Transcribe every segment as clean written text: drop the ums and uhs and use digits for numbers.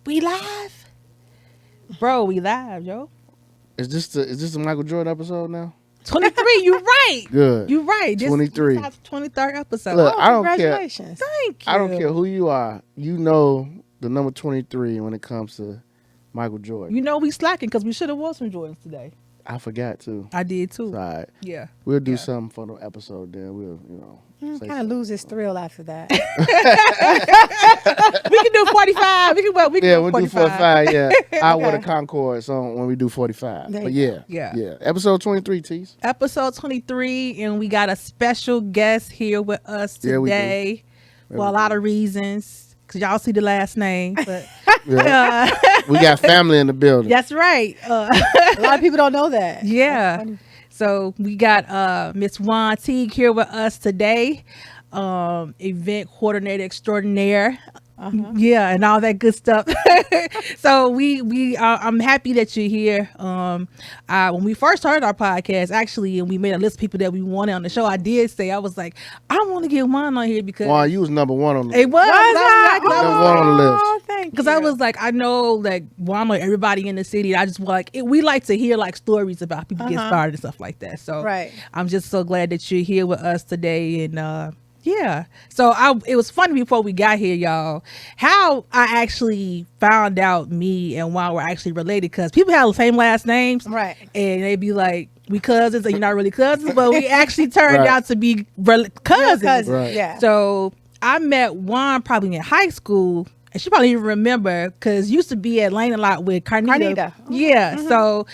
We live, bro. We live, yo. Is this the Michael Jordan episode now? 23. You right. Good. You right. 23. This is our 23rd episode. Look, I don't care. Congratulations. Thank you. I don't care who you are. You know the number 23 when it comes to Michael Jordan. You know we slacking because we should have won some Jordans today. I forgot to. I did too. It's all right. Yeah. We'll do something for the episode then. We'll, say Kind of lose its thrill after that. We can do 45. We can we'll do 45. Yeah, I wear the Concords on when we do 45. There But you yeah. Episode 23, Tease. Episode 23, and we got a special guest here with us Yeah, we do. today for a lot of reasons. Because y'all see the last name. But Yeah. We got family in the building. that's right. A lot of people don't know that. Yeah. So we got Miss Juan Teague here with us today, event coordinator extraordinaire. Yeah, and all that good stuff. So I'm happy that you're here. When we first started our podcast, actually, and we made a list of people that we wanted on the show, I did say, I was like, I want to get Juan on here because Juan, you was number one on the list. it was. Number one on the list. Oh, thank you. Because I was like, I know like Juan, like everybody in the city. I just like we like to hear like stories about people get started and stuff like that. So Right. I'm just so glad that you're here with us today. And yeah, so it was funny before we got here, y'all, how I actually found out me and Juan were actually related, because people have the same last names, Right. and they'd be like, we cousins, and you're not really cousins, but we actually turned out to be cousins. Cousin. Right. Yeah. So I met Juan probably in high school, and she probably even remember because used to be at Lane a lot with Carnita. Yeah. So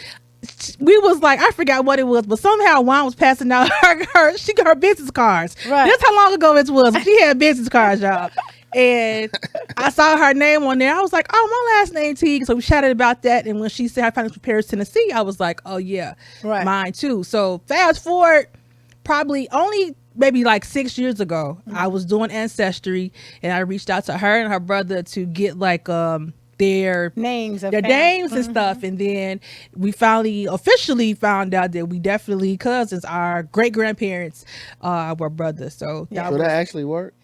we was like, I forgot what it was, but somehow Juan was passing out her business cards. Right. That's how long ago it was. She had business cards, y'all. And I saw her name on there. I was like, oh, my last name Teague. So we chatted about that. And when she said I found from Paris, Tennessee, I was like, oh yeah, Right. mine too. So fast forward, probably only maybe like 6 years ago, I was doing Ancestry, and I reached out to her and her brother to get like their Names of their family. names and stuff, and then we finally officially found out that we definitely cousins. Our great grandparents were brothers. So Yeah. So that actually worked?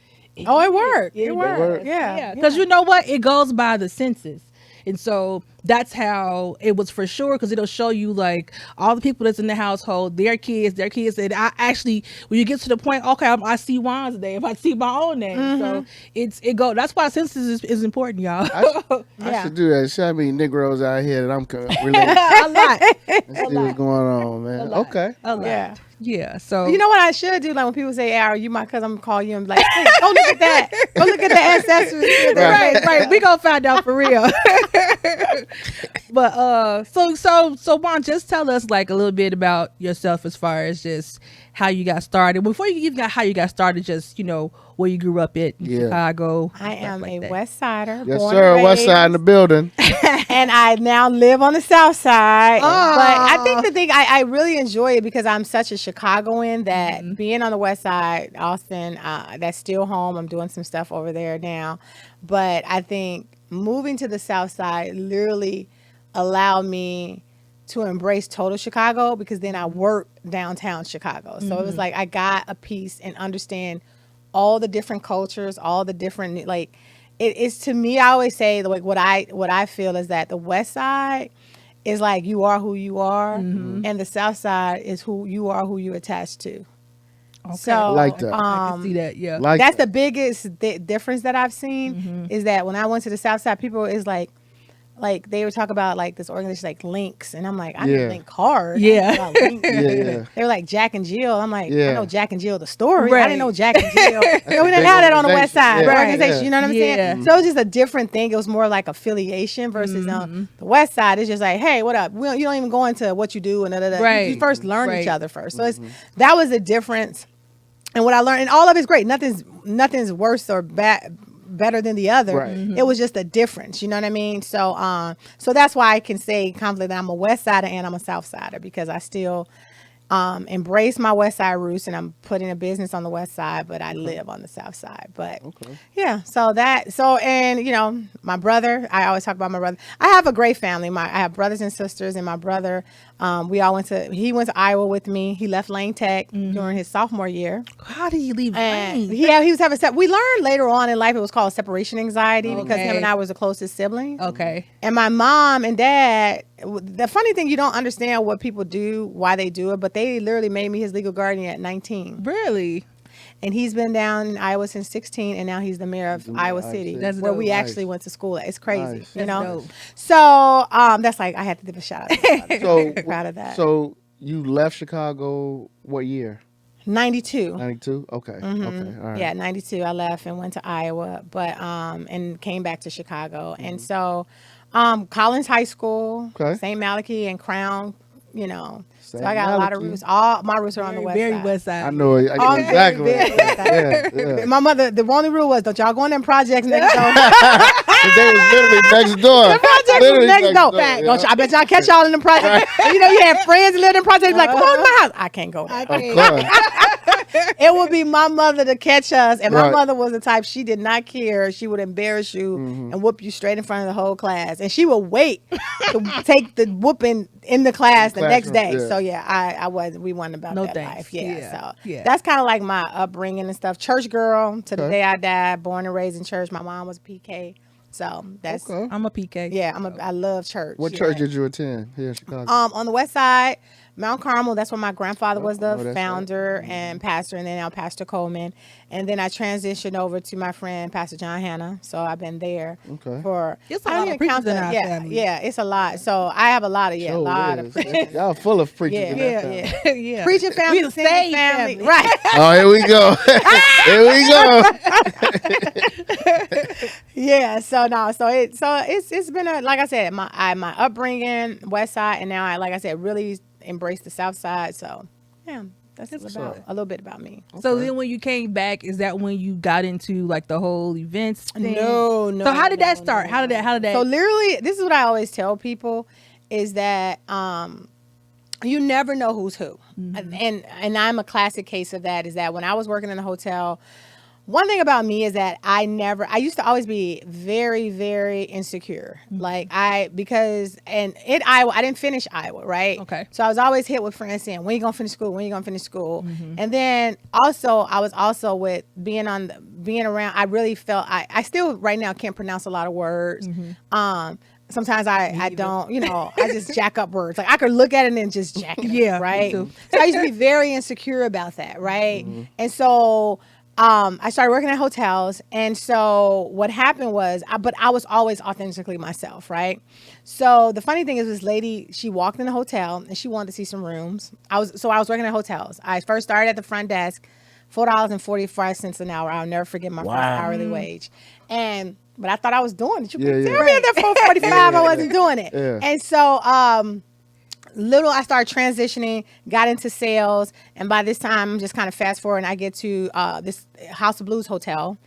Oh, it worked. It It worked. worked. Yeah. because you know what, it goes by the census. And so that's how it was for sure, because it'll show you like all the people that's in the household, their kids. And I actually, when you get to the point, okay, I see Juan's name, I see my own name. So it go. That's why census is important, y'all. I should do that. Should I be Negroes out here that I'm related? A lot. Let's see what's going on, man. Okay. A lot. Yeah. Yeah. So You know what I should do? Like when people say, "Hey, are you my cousin?" I'm gonna call you and be like, hey, "Go look at that. Go look at the ancestry." right. We gonna find out for real. But so Juan, just tell us like a little bit about yourself as far as just how you got started. Before you even got how you got started, just where you grew up at in Chicago. I am like a that. West Sider. Yes, born sir. and West side in raised, the building. and I now live on the South Side. Oh. But I think the thing I really enjoy it because I'm such a Chicagoan that being on the West Side, Austin, that's still home. I'm doing some stuff over there now, but I think moving to the South Side literally allowed me to embrace total Chicago, because then I worked downtown Chicago. So it was like I got a piece and understand all the different cultures, all the different, like, it's to me, I always say, like, what I feel is that the West Side is like you are who you are, and the South Side is who you are, who you're attached to. Okay. So Like that. I can see that. Yeah. Like that's that. the biggest difference that I've seen is that when I went to the South Side, people is like they would talk about like this organization like Links, and I'm like, I Yeah. know Link Card. Yeah. I know about Link. Yeah. They were like Jack and Jill. I'm like, Yeah. I know Jack and Jill the story. I Right. didn't know Jack and Jill. We didn't big have that on the West organization. Side Yeah. organization. Right. You know what I'm Yeah. saying? So it was just a different thing. It was more like affiliation versus on the West Side. It's just like, hey, what up? You don't even go into what you do and Right. You first learn each Right. other first. So that was the difference. And what I learned, and all of it's great. Nothing's worse or bad better than the other. Right. It was just a difference. You know what I mean? So so that's why I can say confidently that I'm a West Sider and I'm a South Sider, because I still embrace my West Side roots, and I'm putting a business on the West Side, but I live on the South Side. But yeah, and you know, my brother, I always talk about my brother. I have a great family. I have brothers and sisters, and my brother, he went to Iowa with me. He left Lane Tech during his sophomore year. How did he leave And Lane? he was having we learned later on in life it was called separation anxiety, because him and I was the closest siblings. Okay. And my mom and dad, the funny thing, you don't understand what people do, why they do it, but they literally made me his legal guardian at 19. Really? And he's been down in Iowa since 16, and now he's the mayor of Iowa City, That's where dope. we actually went to school at. It's crazy, Nice. you That's know? dope. So that's like, I had to give a shout out to my brother. So I'm proud of that. So you left Chicago what year? 92. 92. Okay. Okay. All right. Yeah, 92. I left and went to Iowa, but and came back to Chicago. And so Collins High School, Okay. St. Malachi, and Crown, you know. So St. I got a lot of Malachi. roots. All my roots are on the west Very side. West Side. I know it. I Oh, know exactly. very, very West Side. Yeah. Yeah. My mother, the only rule was, don't y'all go in them projects next door. 'Cause they was literally next door. The projects was Literally next door. yeah. Don't I bet y'all catch y'all in the projects. And, you know, you had friends living in projects, like, come on to my house. I can't go there. Of course. It would be my mother to catch us, and my Right. mother was the type, she did not care. She would embarrass you and whoop you straight in front of the whole class, and she would wait to take the whooping in the class the next day. Classroom, yeah. So yeah, we wasn't about No that thanks. life. Yeah, Yeah. so Yeah. that's kind of like my upbringing and stuff. Church girl to the Okay. day I died, born and raised in church. My mom was a PK, so that's Okay. I'm a PK. yeah. I love church. What yeah. church did you attend here in Chicago? On the west side, Mount Carmel. That's where my grandfather was the that's right. founder and pastor, and then now Pastor Coleman. And then I transitioned over to my friend Pastor John Hanna. So I've been there Okay. for. It's a I don't lot of even preachers count in the- our yeah, family. yeah, it's a lot. So I have a lot of a lot of preachers. Y'all full of preachers in that Yeah, family. yeah. Yeah. Preaching family, We the singing same family, family. right? Oh, here we go. Here we go. Yeah, so it's been a, like I said, my upbringing West Side, and now I, like I said, really embrace the South Side. So yeah, that's what's about up. a little bit about me. So then when you came back, is that when you got into like the whole events thing? No. So how did that no, start? no, How did that? So literally, this is what I always tell people, is that you never know who's who. And I'm a classic case of that, is that when I was working in a hotel, one thing about me is that I used to always be very, very insecure. Like because in Iowa, I didn't finish Iowa, right? Okay. So I was always hit with friends saying, when you gonna finish school? When you gonna finish school? And then also, I was also with being around, I really felt, I still right now can't pronounce a lot of words. Sometimes I don't, I just jack up words. Like I could look at it and just jack it Yeah, up, me right? too. So I used to be very insecure about that, right? And so I started working at hotels, and so what happened was, but I was always authentically myself, right? So the funny thing is, this lady, she walked in the hotel and she wanted to see some rooms. I was working at hotels. I first started at the front desk, $4.45 an hour. I'll never forget my first hourly wage, but I thought I was doing it. You could tell me at that $4.45 I wasn't doing it, and so I started transitioning, got into sales, and by this time, I'm just kind of fast forward, and I get to this House of Blues hotel,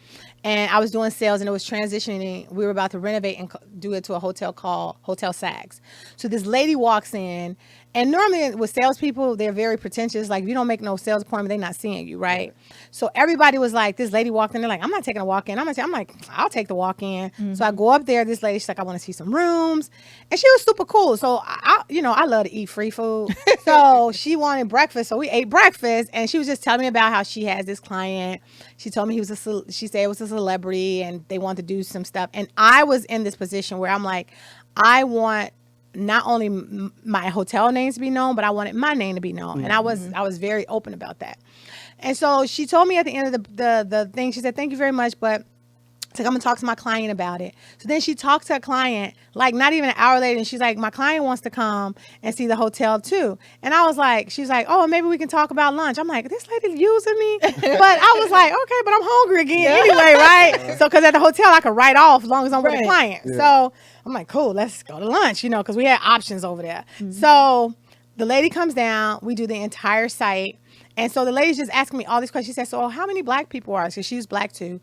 and I was doing sales, and it was transitioning. We were about to renovate and do it to a hotel called Hotel Sags. So this lady walks in, and normally with salespeople, they're very pretentious. Like, if you don't make no sales appointment, they're not seeing you, right? So everybody was like, this lady walked in, they're like, I'm not taking a walk in. I'm like, I'll take the walk in. So I go up there, this lady, she's like, I want to see some rooms. And she was super cool. So I love to eat free food. So she wanted breakfast. So we ate breakfast, and she was just telling me about how she has this client. She told me she said it was a celebrity and they wanted to do some stuff. And I was in this position where I'm like, I want not only my hotel names to be known, but I wanted my name to be known. And I was very open about that. And so she told me at the end of the thing, she said, thank you very much, but it's like, I'm gonna talk to my client about it. So then she talked to a client, like not even an hour later, and she's like, my client wants to come and see the hotel too. And I was like, she's like, oh, maybe we can talk about lunch. I'm like, this lady using me? But I was like, okay, but I'm hungry again anyway, right? So, because at the hotel, I could write off as long as I'm with the client. Yeah. So I'm like, cool, let's go to lunch, because we had options over there. So the lady comes down, we do the entire site. And so the lady's just asking me all these questions. She said, so how many black people are? Because she's black too.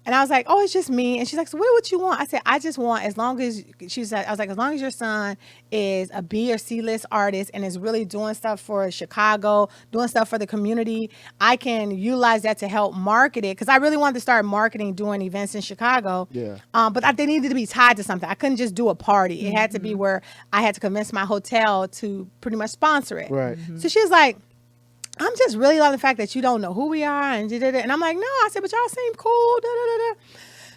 And I was like, oh, it's just me. And she's like, so what would you want? I said, I just want, as long as, she said, I was like, as long as your son is a B or C list artist and is really doing stuff for Chicago, doing stuff for the community, I can utilize that to help market it. Because I really wanted to start marketing, doing events in Chicago. Yeah. But they needed to be tied to something. I couldn't just do a party. It had to be where I had to convince my hotel to pretty much sponsor it. Right. So she was like, I'm just really loving the fact that you don't know who we are. And I'm like, no. I said, but y'all seem cool. Da, da, da, da.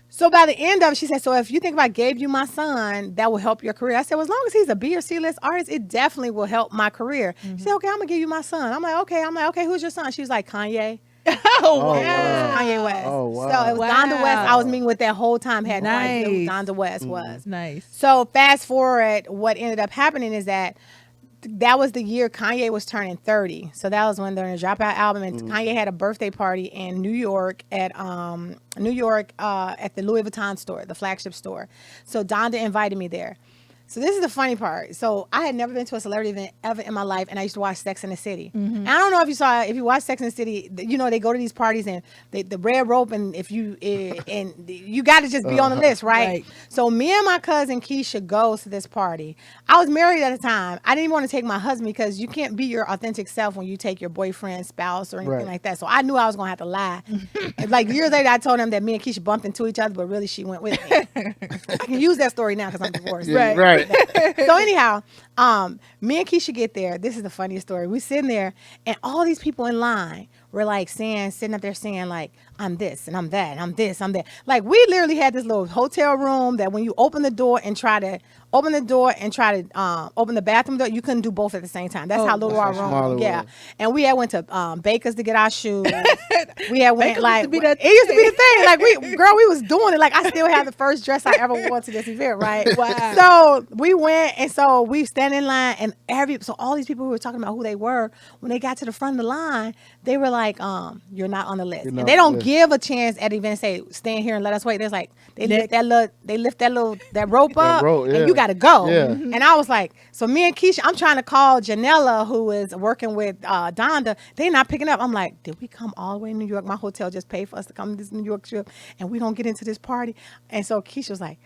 So by the end of it, she said, so if you think if I gave you my son, that will help your career. I said, well, as long as he's a B or C list artist, it definitely will help my career. She said, okay, I'm going to give you my son. I'm like, okay, who's your son? She was like, Kanye. Oh, wow. Kanye West. Oh, wow. So it was Wow. Donda West. I was meeting with that whole time. Had no idea who Nice. Donda West was. Nice. So fast forward, what ended up happening is that was the year Kanye was turning 30. So that was when they're in the Dropout album, and Kanye had a birthday party in New York at the Louis Vuitton store, the flagship store. So Donda invited me there. So this is the funny part. So I had never been to a celebrity event ever in my life, and I used to watch Sex and the City. And I don't know if you watch Sex and the City, they go to these parties and the red rope, and and you got to just be on the list, right? Right. So me and my cousin Keisha goes to this party. I was married at the time. I didn't even want to take my husband because you can't be your authentic self when you take your boyfriend, spouse, or anything Right. like that. So I knew I was going to have to lie. Like years later, I told him that me and Keisha bumped into each other, but really she went with me. I can use that story now because I'm divorced. Yeah, right. So anyhow, me and Keisha get there. This is the funniest story. We sitting there, and all these people in line were like sitting up there saying like, I'm this and I'm that and I'm this, I'm that. Like we literally had this little hotel room that when you open the door and try to open the bathroom door, you couldn't do both at the same time. That's how little our That's room. smaller Yeah, room. and we had went to Baker's to get our shoes. We had went Baker's like used to be that it used to be the thing. Like we was doing it. Like I still have the first dress I ever wore to this event. Right. Wow. So we went, and so we stand in line, and so all these people who were talking about who they were, when they got to the front of the line, they were like, you're not on the list. You're And not they on don't the list. give a chance at events say, stand here and let us wait. There's like they lift that rope up, rope, yeah. and you gotta go. Yeah. And I was like, so me and Keisha, I'm trying to call Janella, who is working with Donda. They not picking up. I'm like, did we come all the way to New York? My hotel just paid for us to come to this New York trip, and we don't get into this party. And so Keisha was like,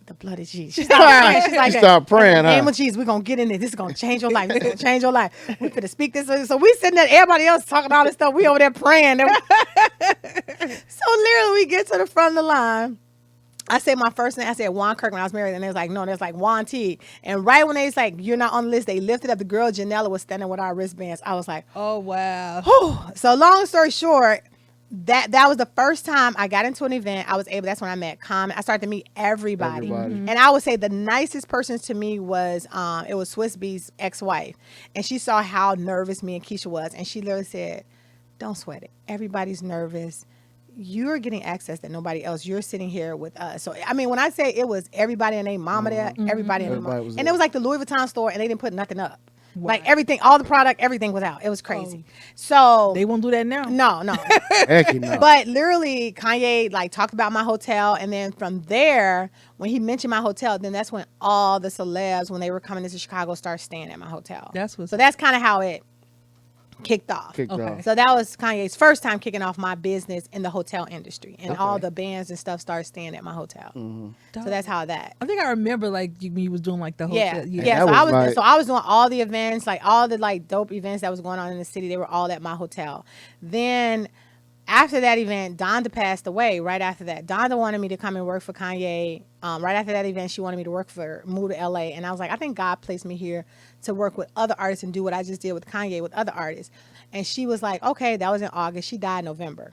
the blood of Jesus. She started praying. She's like, You start praying, in the name huh? of Jesus, we're going to get in there. This is going to change your life. This is going to change your life. We're going to speak this. So we sitting there, everybody else talking all this stuff. We over there praying. So literally we get to the front of the line. I said my first name. I said Juan Kirkman. I was married, and they was like, no, there's like Juan Teague. And right when they was like, you're not on the list, they lifted up. The girl Janella was standing with our wristbands. I was like, Oh, wow. whew. So long story short, that was the first time I got into an event. That's when I met Common. I started to meet everybody. Everybody. And I would say the nicest person to me was it was Swiss Beats ex-wife. And she saw how nervous me and Keisha was. And she literally said, don't sweat it. Everybody's nervous. You're getting access that nobody else. You're sitting here with us. So I mean, when I say it was everybody and their mama there, everybody and their mama. Everybody was And there. it was like the Louis Vuitton store, and they didn't put nothing up. Like everything, all the product, everything was out. It was crazy. So They won't do that now. no. Heck no. But literally, Kanye like talked about my hotel, and then from there, when he mentioned my hotel, then that's when all the celebs, when they were coming into Chicago, started staying at my hotel. That's what's so that's kind of how it kicked off. Kicked Okay. off. So that was Kanye's first time kicking off my business in the hotel industry, and Okay. all the bands and stuff started staying at my hotel. So that's how that. I think I remember like you was doing like the whole Yeah, yeah. yeah. that So I was was like- I was doing all the events, like all the like dope events that was going on in the city. They were all at my hotel. Then after that event, Donda passed away. Right after that, Donda wanted me to come and work for Kanye. Right after that event, she wanted me to move to LA, and I was like, I think God placed me here to work with other artists and do what I just did with Kanye with other artists. And she was like, okay, that was in August. She died in November.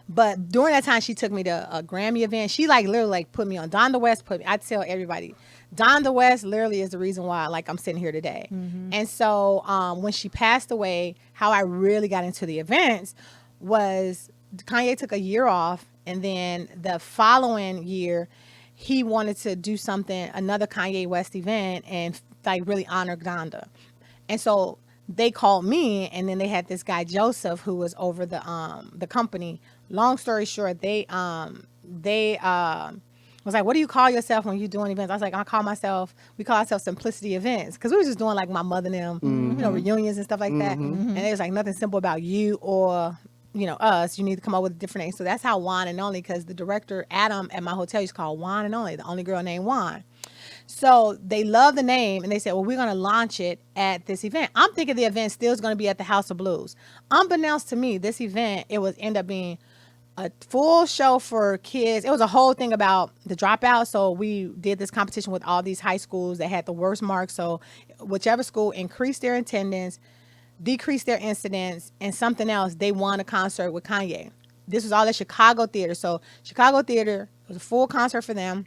But during that time, she took me to a Grammy event. She like literally like put me on. Donda West put me. I tell everybody, Donda West literally is the reason why like I'm sitting here today. And so when she passed away, how I really got into the events was Kanye took a year off, and then the following year, he wanted to do another Kanye West event, and like really honor Donda. And so they called me, and then they had this guy Joseph who was over the company. Long story short, they was like, what do you call yourself when you're doing events? I was like, we call ourselves Simplicity Events. Because we were just doing like my mother and them, reunions and stuff like that. And it was like nothing simple about you or, us. You need to come up with a different name. So that's how Juan and Only, because the director, Adam, at my hotel used to call Juan and Only, the only girl named Juan. So they love the name, and they said, well, we're going to launch it at this event. I'm thinking the event still is going to be at the House of Blues. Unbeknownst to me, this event, it was end up being a full show for kids. It was a whole thing about the dropout. So we did this competition with all these high schools that had the worst marks. So whichever school increased their attendance, decreased their incidents, and something else, they won a concert with Kanye. This was all at Chicago Theater. So Chicago Theater was a full concert for them.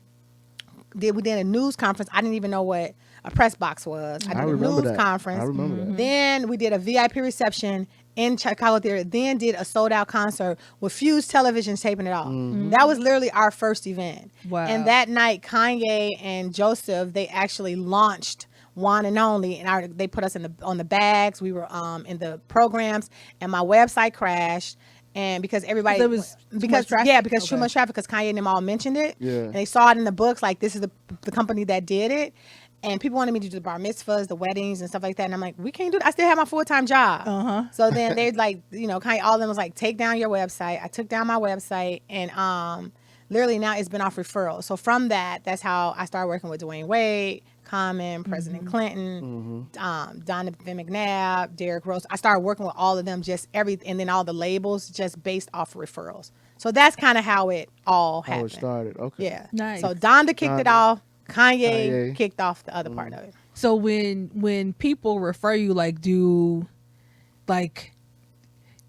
We did a news conference. I didn't even know what a press box was. I did a news conference. I remember that. Then we did a VIP reception in Chicago Theater. Then did a sold out concert with Fuse Television taping it off. That was literally our first event. Wow. And that night, Kanye and Joseph, they actually launched One and Only, and they put us on the bags. We were in the programs, and my website crashed. And because everybody, too much traffic, because Kanye and them all mentioned it. Yeah. And they saw it in the books, like this is the company that did it. And people wanted me to do the bar mitzvahs, the weddings and stuff like that. And I'm like, we can't do that. I still have my full-time job. So then they're like, Kanye, all of them was like, take down your website. I took down my website, and literally now it's been off referrals. So from that's how I started working with Dwayne Wade, Common, President Clinton, Donovan McNabb, Derrick Rose. I started working with all of them, and then all the labels just based off of referrals. So that's kind of how it all happened. How it started. Okay. Yeah. Nice. So Donda kicked it off. Kanye kicked off the other part of it. So when people refer you,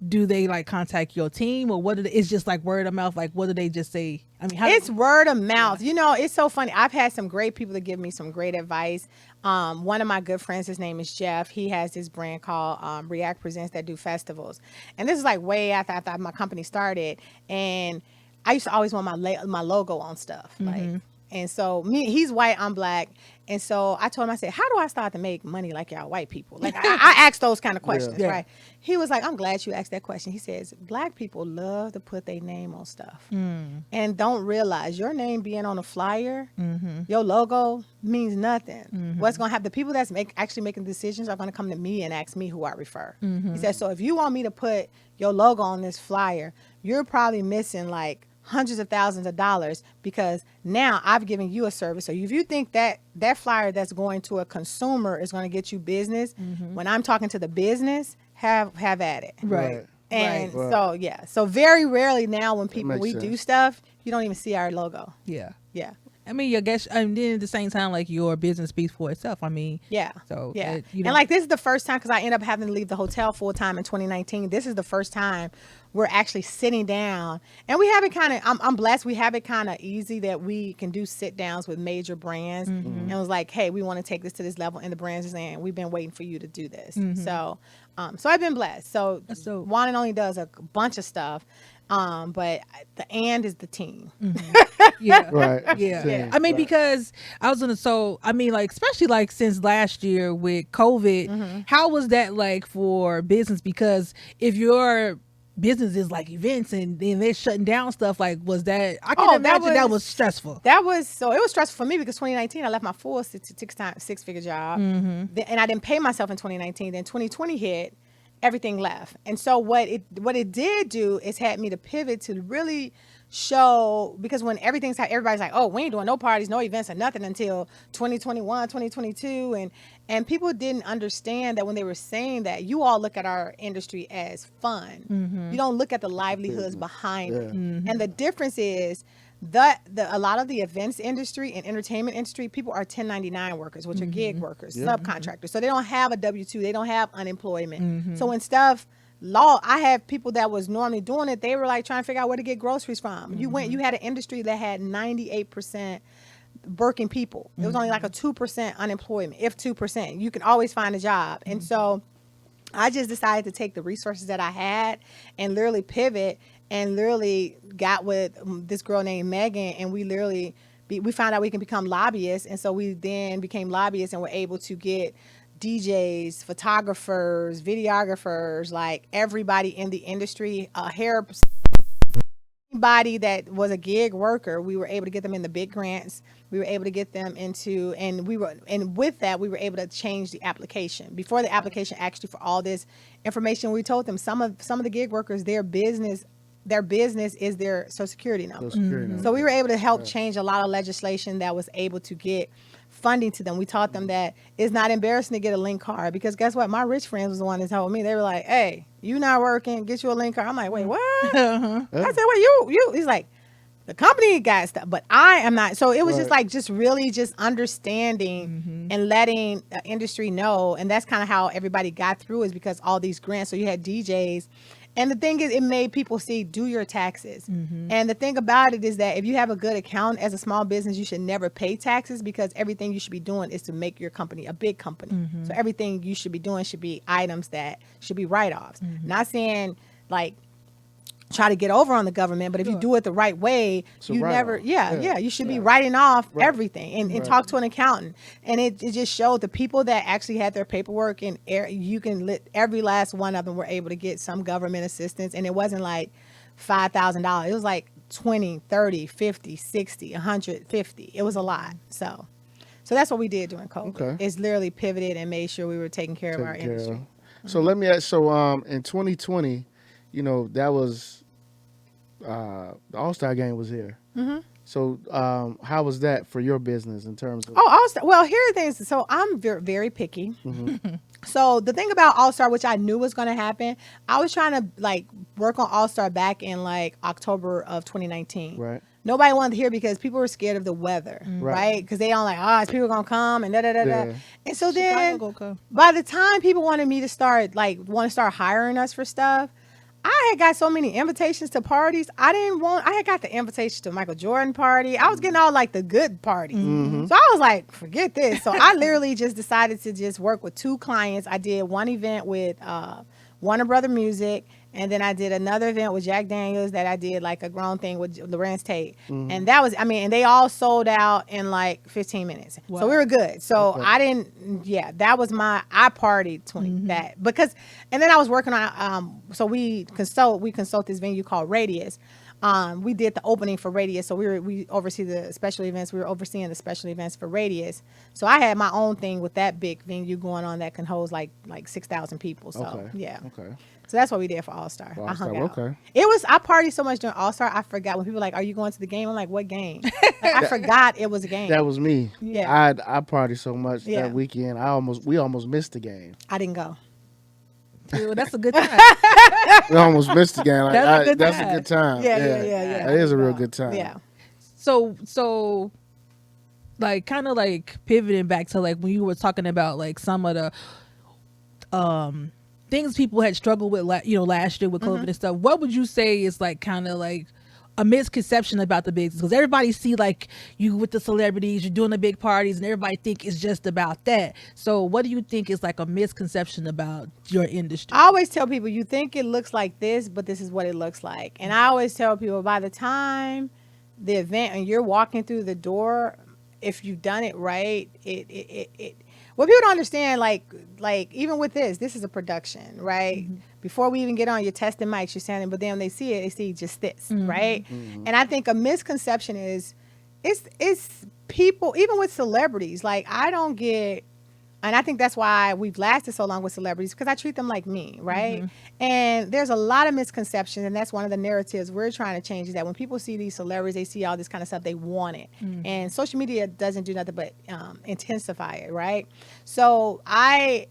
do they like contact your team, or what? It's just like word of mouth. Like, what do they just say? I mean, it's word of mouth. It's so funny. I've had some great people to give me some great advice. One of my good friends, his name is Jeff. He has this brand called React Presents that do festivals. And this is like way after my company started. And I used to always want my logo on stuff. And so he's white, I'm black. And so I told him, I said, how do I start to make money like y'all white people? Like I asked those kind of questions, right? He was like, I'm glad you asked that question. He says, black people love to put their name on stuff and don't realize your name being on a flyer, your logo means nothing. What's going to happen? The people that's actually making decisions are going to come to me and ask me who I refer. He said, so if you want me to put your logo on this flyer, you're probably missing like hundreds of thousands of dollars, because now I've given you a service. So if you think that flyer that's going to a consumer is going to get you business, when I'm talking to the business, have at it. Right. And right. So very rarely now when we sense. do stuff, you don't even see our logo. Yeah. Yeah. I mean, I guess, and then at the same time, like, your business speaks for itself. I mean, yeah. So yeah, and like this is the first time, because I ended up having to leave the hotel full time in 2019. This is the first time we're actually sitting down, and we have it kind of. I'm blessed. We have it kind of easy that we can do sit downs with major brands, and it was like, hey, we want to take this to this level, and the brands are saying, we've been waiting for you to do this. So I've been blessed. So One and Only does a bunch of stuff. But the and is the team. Yeah. Right. Yeah. I mean, because I was like, especially like since last year with COVID, how was that like for business? Because if your business is like events and then they're shutting down stuff, like, was that, I can imagine that was stressful. It was stressful for me, because 2019 I left my full six-figure job, and I didn't pay myself in 2019. Then 2020 hit, everything left. And so what it did do is had me to pivot to really show, because when everybody's like, oh, we ain't doing no parties, no events or nothing until 2021, 2022. And people didn't understand that when they were saying that, you all look at our industry as fun. You don't look at the livelihoods behind it. And the difference is a lot of the events industry and entertainment industry, people are 1099 workers, which are gig workers, subcontractors. So they don't have a W-2, they don't have unemployment. So when I have people that was normally doing it, they were like trying to figure out where to get groceries from. You had an industry that had 98% working people. It was only like a 2% unemployment, if 2%. You can always find a job. And so I just decided to take the resources that I had and literally pivot, and literally got with this girl named Megan, and we literally we found out we can become lobbyists. And so we then became lobbyists and were able to get DJs, photographers, videographers, like everybody in the industry, hair anybody that was a gig worker, we were able to get them in the big grants. We were able to get them into, and with that, we were able to change the application. Before the application, actually, for all this information, we told them some of the gig workers, their business is their Social Security number. So we were able to help change a lot of legislation that was able to get funding to them. We taught them that it's not embarrassing to get a link card, because guess what? My rich friends was the one that told me. They were like, "Hey, you not working? Get you a link card." I'm like, "Wait, what?" I said, "Well, you." He's like, "The company got stuff, but I am not." So it was just like, just really just understanding and letting the industry know. And that's kind of how everybody got through, is because all these grants. So you had DJs. And the thing is, it made people see, do your taxes. And the thing about it is that if you have a good account as a small business, you should never pay taxes, because everything you should be doing is to make your company a big company. So everything you should be doing should be items that should be write-offs. Not saying like try to get over on the government, but if you do it the right way, you never, you should be writing off everything and talk to an accountant. And it just showed the people that actually had their paperwork, and you can every last one of them were able to get some government assistance. And it wasn't like $5,000. It was like 20, 30, 50, 60, 150. It was a lot. So that's what we did during COVID. Okay. It's literally pivoted and made sure we were taking care of our industry. So let me ask, in 2020, that was the All-Star game was here. So how was that for your business in terms of? All-Star. Well, here are things. So I'm very, very picky. So the thing about All-Star, which I knew was going to happen, I was trying to like work on All-Star back in like October of 2019. Right. Nobody wanted to hear, because people were scared of the weather, right? Because they don't like, is people gonna come and da da da da. And so then, by the time people wanted me to start hiring us for stuff, I had got so many invitations to parties. I had got the invitation to Michael Jordan party. I was getting all like the good parties. So I was like, forget this. So I literally just decided to just work with 2 clients. I did one event with Warner Brother Music, and then I did another event with Jack Daniels that I did like a grown thing with Lorenz Tate. And that was, and they all sold out in like 15 minutes. Wow. So we were good. So that was I partied that, because, and then I was working on, so we consult this venue called Radius. We did the opening for Radius. So we oversee the special events. We were overseeing the special events for Radius. So I had my own thing with that big venue going on that can hold like 6,000 people. So Okay. So that's what we did for All-Star. I hung out. Okay. I partied so much during All-Star, I forgot. When people were like, "Are you going to the game?" I'm like, "What game?" I forgot it was a game. That was me. Yeah. I partied so much that weekend. We almost missed the game. I didn't go. Well, that's a good time. We almost missed the game. Like, That's a good time. Yeah. That is a real good time. Yeah. So like kind of like pivoting back to like when you were talking about like some of the things people had struggled with last year with COVID and stuff. What would you say is like kind of like a misconception about the business? Because everybody see like you with the celebrities, you're doing the big parties, and everybody think it's just about that. So what do you think is like a misconception about your industry? I always tell people, you think it looks like this, but this is what it looks like. And I always tell people, by the time the event and you're walking through the door, if you've done it right, what people don't understand, like even with this is a production, right? Before we even get on, you're testing mics, you're standing, but then when they see just this, right? And I think a misconception is, it's people, even with celebrities, like I don't get, and I think that's why we've lasted so long with celebrities, because I treat them like me, right? And there's a lot of misconceptions, and that's one of the narratives we're trying to change, is that when people see these celebrities, they see all this kind of stuff, they want it. And social media doesn't do nothing but intensify it, right? So I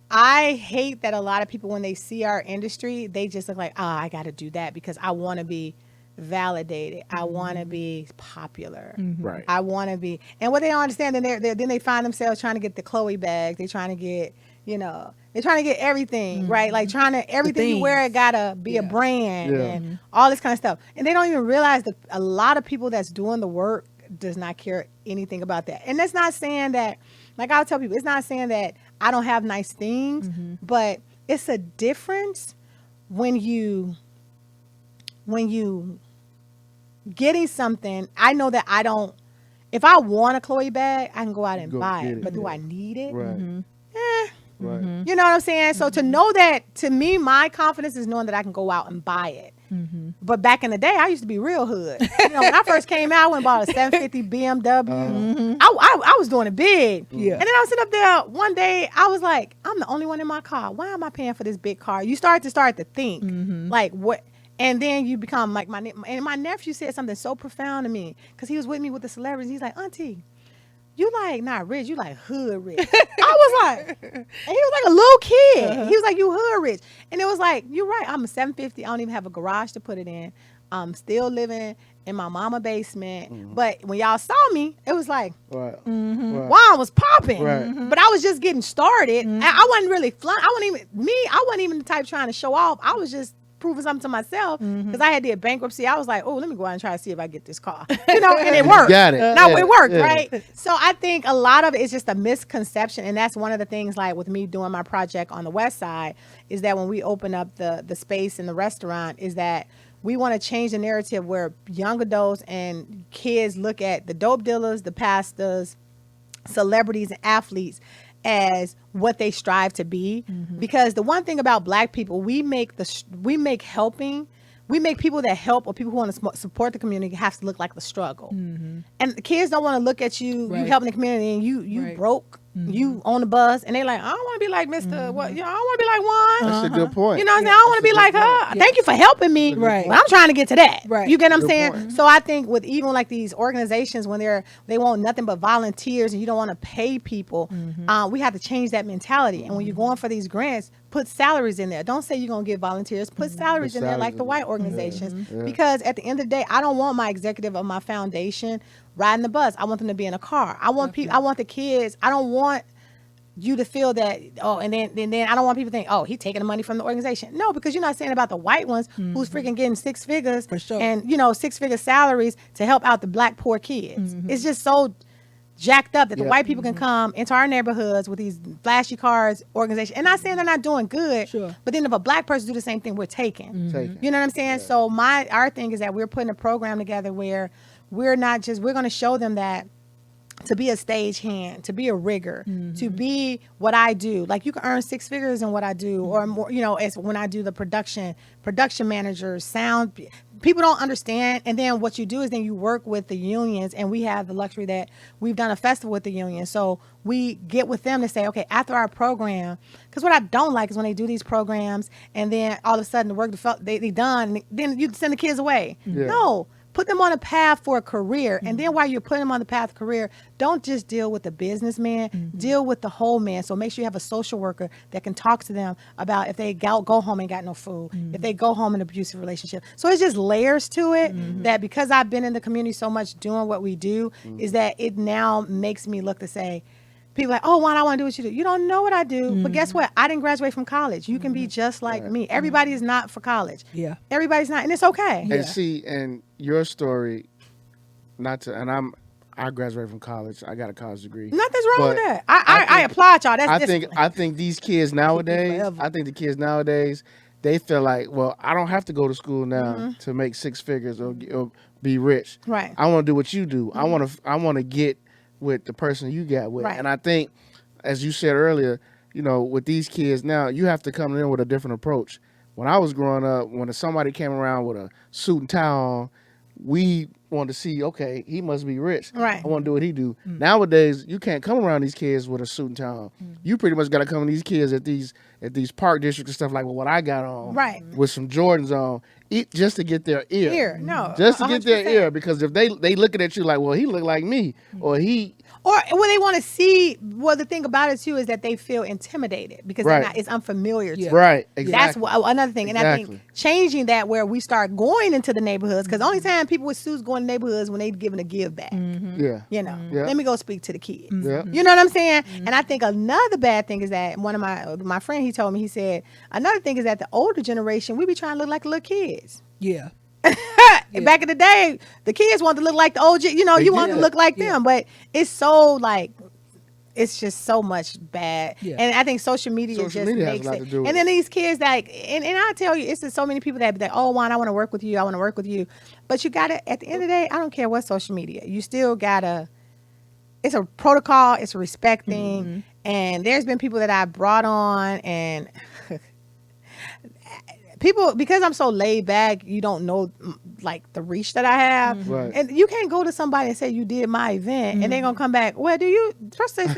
hate that a lot of people, when they see our industry, they just look like, I got to do that because I want to be validated. I want to be popular. Right. I want to be, and what they don't understand, then they find themselves trying to get the Chloe bag. They're trying to get, they're trying to get everything, right? Like everything you wear, it gotta be a brand and all this kind of stuff. And they don't even realize that a lot of people that's doing the work does not care anything about that. And that's not saying that, like I'll tell people, it's not saying that I don't have nice things, but it's a difference when you getting something. I know that if I want a Chloe bag, I can go out and buy it. But do I need it? Right. Right. You know what I'm saying? So to know that, to me, my confidence is knowing that I can go out and buy it. But back in the day, I used to be real hood. When I first came out, I went and bought a 750 BMW. I was doing it big. Yeah. And then I was sitting up there one day, I was like, I'm the only one in my car. Why am I paying for this big car? You start to think, like, what? And then you become like my nephew said something so profound to me because he was with me with the celebrities. He's like, Auntie, you like not rich, you like hood rich. I was like, and he was like a little kid. He was like, you hood rich. And it was like, you're right. I'm a 750. I don't even have a garage to put it in. I'm still living in my mama basement. But when y'all saw me, it was like, Juan was popping. But I was just getting started. I wasn't really I wasn't even the type trying to show off. I was just proving something to myself because I had did bankruptcy. I was like, oh, let me go out and try to see if I get this car. And it worked. Got it. It worked, right? So I think a lot of it is just a misconception. And that's one of the things, like with me doing my project on the West Side, is that when we open up the space in the restaurant, is that we want to change the narrative where young adults and kids look at the dope dealers, the pastors, celebrities, and athletes as what they strive to be. Because the one thing about Black people, we make people that help or people who want to support the community have to look like the struggle. And the kids don't want to look at you, you helping the community, and you broke, you on the bus, and they like, I don't want to be like Mr. What, I don't want to be like Juan. That's a good point. You know what I'm saying? I don't want to be like her. Thank you for helping me. Right. Well, I'm trying to get to that. Right. You get what I'm saying? Point. So I think with even like these organizations, when they want nothing but volunteers and you don't want to pay people, we have to change that mentality. And when you're going for these grants, put salaries in there. Don't say you're going to get volunteers. Put salaries in there like the white organizations. Because at the end of the day, I don't want my executive of my foundation riding the bus. I want them to be in a car. I want people. I want the kids. I don't want you to feel that, and then I don't want people to think, oh, he's taking the money from the organization. No, because you're not saying about the white ones who's freaking getting six figures For sure. and 6-figure salaries to help out the Black poor kids. It's just so jacked up that the white people can come into our neighborhoods with these flashy cars organizations. And not saying they're not doing good, but then if a Black person do the same thing, we're taking. You know what I'm saying? So our thing is that we're putting a program together where we're going to show them that to be a stagehand, to be a rigger, to be what I do. Like you can earn six figures in what I do, or more, as when I do the production manager, sound. People don't understand. And then what you do is then you work with the unions, and we have the luxury that we've done a festival with the union. So we get with them to say, okay, after our program, because what I don't like is when they do these programs and then all of a sudden the work they done, and then you send the kids away. No. Put them on a path for a career. And then while you're putting them on the path of career, don't just deal with the businessman, deal with the whole man. So make sure you have a social worker that can talk to them about if they go home and got no food, if they go home in an abusive relationship. So it's just layers to it that because I've been in the community so much doing what we do, is that it now makes me look to say, people are like, oh, Juan, I want to do what you do. You don't know what I do. But guess what? I didn't graduate from college. You can be just like me. Everybody is not for college. Yeah. Everybody's not. And it's okay. And see, and your story, I graduated from college. I got a college degree. Nothing's wrong with that. I applaud y'all. That's I think these kids nowadays, they feel like, well, I don't have to go to school now to make six figures or be rich. Right. I want to do what you do. I want to get with the person you got with. Right. And I think, as you said earlier, with these kids now, you have to come in with a different approach. When I was growing up, when somebody came around with a suit and tie on, we wanted to see, okay, he must be rich. Right. I want to do what he do. Nowadays, you can't come around these kids with a suit and tie on. You pretty much got to come to these kids at these park districts and stuff like what I got on. Right. With some Jordans on, just to get their ear. No. Just to get their 100%. ear, because if they looking at you like, well, he look like me, or he. Or what they want to see, well, the thing about it too is that they feel intimidated because it's unfamiliar to them. Right, exactly. That's another thing. And I think changing that where we start going into the neighborhoods, because the only time people with suits go in neighborhoods when they giving a give back. Let me go speak to the kids. Yeah. You know what I'm saying? And I think another bad thing is that one of my friend, he told me, he said, another thing is that the older generation, we be trying to look like little kids. Yeah. Back in the day, the kids wanted to look like the OG. You want to look like them, but it's so like it's just so much bad. Yeah. And I think social media makes it. And then these kids and I tell you, it's just so many people that be like, oh, Juan, I want to work with you. I want to work with you. But you gotta, at the end of the day, I don't care what social media. You still gotta. It's a protocol. It's a respect thing. And there's been people that I brought on and. people, because I'm so laid back, you don't know like the reach that I have. Right. And you can't go to somebody and say you did my event and they're going to come back, well, do you trust this?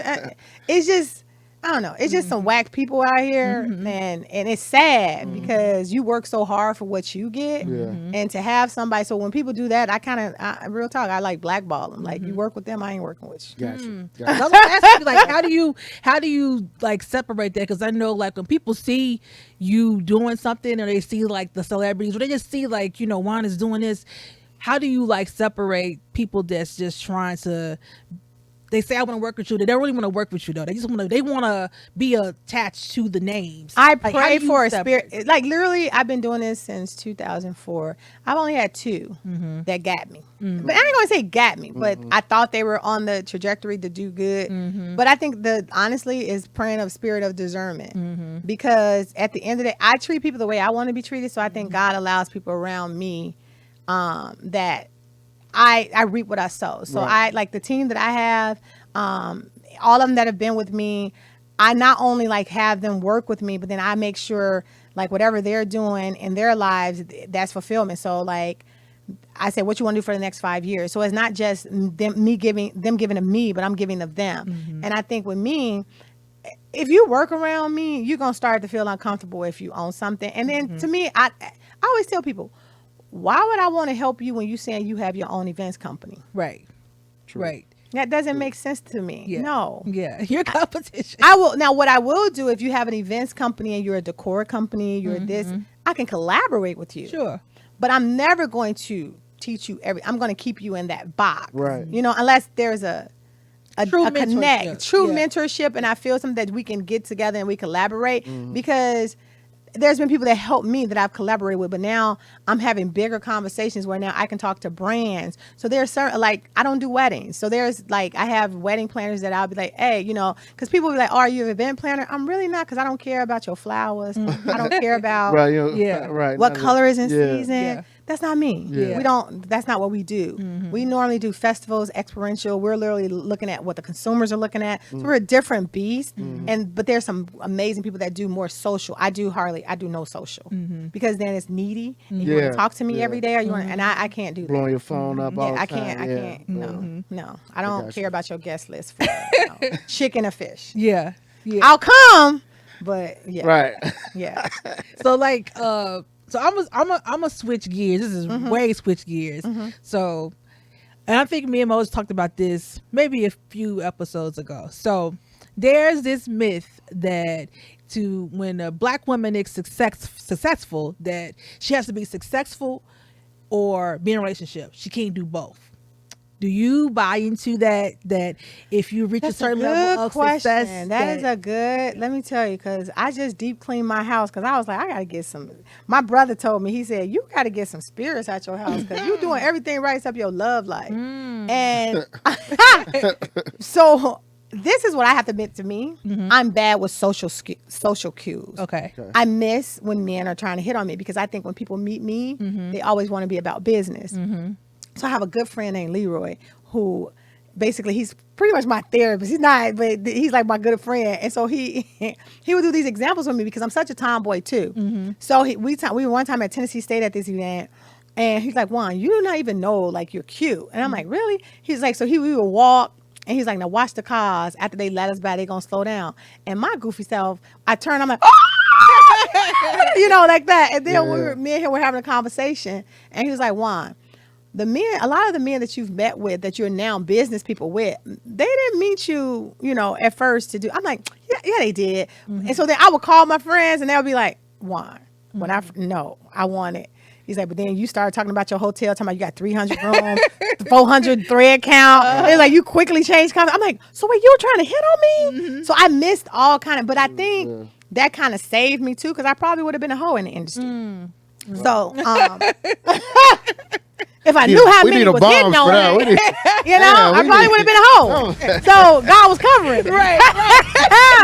It's just, I don't know. It's just some whack people out here, and it's sad because you work so hard for what you get, and to have somebody. So when people do that, I kind of, real talk, I like blackball them. Like, you work with them, I ain't working with you. Gotcha. I was gonna ask you, like, how do you like separate that? Because I know, like, when people see you doing something, or they see like the celebrities, or they just see like, you know, Juan is doing this. How do you like separate people that's just trying to? They say I want to work with you. They don't really want to work with you though. They just want to. They want to be attached to the names. I Like, pray for a spirit. Like, literally, I've been doing this since 2004. I've only had two that got me. But I ain't gonna say got me, but I thought they were on the trajectory to do good. But I think honestly is praying of spirit of discernment, because at the end of the day, I treat people the way I want to be treated. So I think God allows people around me that I reap what I sow. So I like the team that I have, all of them that have been with me. I not only like have them work with me, but then I make sure like whatever they're doing in their lives, that's fulfillment. So like I said, what you want to do for the next 5 years? So it's not just them giving to me, but I'm giving of them. And I think with me, if you work around me, you're gonna start to feel uncomfortable if you own something. And then to me, I always tell people, why would I want to help you when you saying you have your own events company? Right. True. Right. That doesn't make sense to me. Yeah. No. Yeah. Your competition. I will. Now, what I will do, if you have an events company and you're a decor company, you're this, I can collaborate with you. Sure. But I'm never going to teach you I'm going to keep you in that box. Right. You know, unless there's a True connect, mentorship. true Yeah. mentorship, and I feel something that we can get together and we collaborate, because there's been people that helped me that I've collaborated with, but now I'm having bigger conversations where now I can talk to brands. So there's certain, like, I don't do weddings. So there's like, I have wedding planners that I'll be like, hey, you know, because people be like, oh, are you an event planner? I'm really not, because I don't care about your flowers. I don't care about Right. You know, Yeah. Right. what color is in Yeah. season. Yeah. That's not me. Yeah. We don't, that's not what we do. We normally do festivals, experiential. We're literally looking at what the consumers are looking at. So we're a different beast. But there's some amazing people that do more social. I do no social, because then it's needy. And you want Yeah. to talk to me Yeah. every day, or you want, and I can't do that. Blowing your phone up all Yeah, the I time. can't. No. I don't got care you. about your guest list for chicken or fish. Yeah. Yeah. I'll come, but yeah. Right. Yeah. So like so I'm a switch gears. This is way switch gears. So, and I think me and Moses talked about this maybe a few episodes ago. So there's this myth that when a black woman is successful, that she has to be successful or be in a relationship. She can't do both. Do you buy into that if you reach That's a certain good level of question. success? That is a good, let me tell you, because I just deep cleaned my house, because I was like, I got to get some, my brother told me, he said, you got to get some spirits out your house, because you doing everything right except your love life. And so this is what I have to admit to me. I'm bad with social cues. Okay. I miss when men are trying to hit on me, because I think when people meet me, they always want to be about business. So I have a good friend named Leroy, who basically, he's pretty much my therapist. He's not, but he's like my good friend. And so he would do these examples with me, because I'm such a tomboy too. So we were one time at Tennessee State at this event, and he's like, Juan, you do not even know like you're cute. And I'm like, really? He's like, so we would walk. And he's like, now watch the cars. After they let us by, they gonna slow down. And my goofy self, I turn, I'm like, oh! You know, like that. And then me and him were having a conversation, and he was like, Juan, a lot of the men that you've met with, that you're now business people with, they didn't meet you, at first to do. I'm like, yeah, they did. And so then I would call my friends, and they'll be like, Juan, I want it. He's like, but then you started talking about your hotel, talking about you got 300 rooms, 400 thread count. It's like, you quickly changed comments. I'm like, so wait, you were trying to hit on me? So I missed all kind of, but I think that kind of saved me too, because I probably would have been a hoe in the industry. So, if I knew how many was hitting on me, You know, Yeah, I we probably need- would have been a hoe. So God was covering me. Right.